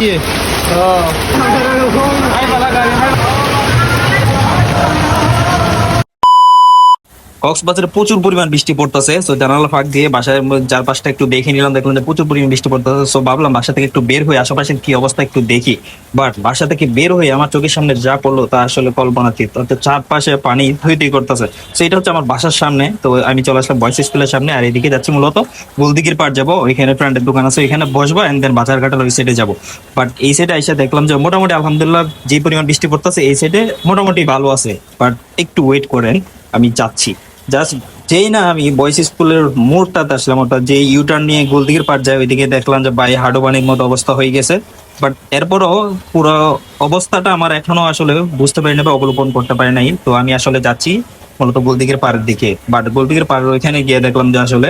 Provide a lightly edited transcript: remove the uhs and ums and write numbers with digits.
দিয়ে কক্সবাজারে প্রচুর পরিমাণ বৃষ্টি পড়তেছে, তো জানালা ফাঁক দিয়ে বাসার চারপাশটা একটু দেখে নিলাম, দেখলাম যে প্রচুর পরিমাণ বৃষ্টি পড়তেছে। সো ভাবলাম বাসা থেকে একটু বের হয়ে আশেপাশের কি অবস্থা একটু দেখি। বাট বাসা থেকে বের হয়ে আমার চোখের সামনে যা পড়লো তা আসলে কল্পনাতীত। তো চারপাশে পানি থই থই করতেছে। তো এটা হচ্ছে আমার বাসার সামনে। তো আমি চলে আসলাম বয়েজ স্কুলের সামনে, আর এদিকে যাচ্ছি মূলত গোলদিঘির পাড় যাবো, ওইখানে ফ্রেন্ডের দোকান আছে, ওইখানে বসবো এন্ড দেন বাজার ঘাটের ওই সাইডে যাবো। বাট এই সাইডে এসে দেখলাম যে মোটামুটি আলহামদুলিল্লাহ যে পরিমাণ বৃষ্টি পড়তেছে এই সাইডে মোটামুটি ভালো আছে। বাট একটু ওয়েট করেন, আমি যাচ্ছি। জাস্ট যেই না আমি বয়েজ স্কুলের মোড়টাতে আসলাম, ওটা যে ইউটার্ন নিয়ে গোলদিঘির পাড় যায়, ওইদিকে দেখলাম যে ভাই হাডুবানির মতো অবস্থা হয়ে গেছে। বাট এরপরও পুরো অবস্থাটা আমার এখনো আসলে বুঝতে পারি না বা অবলোকন করতে পারি নাই। তো আমি আসলে যাচ্ছি মূলত গোলদিঘির পাড়ের দিকে। বাট গোলদিঘির পাড়ের ওইখানে গিয়ে দেখলাম যে আসলে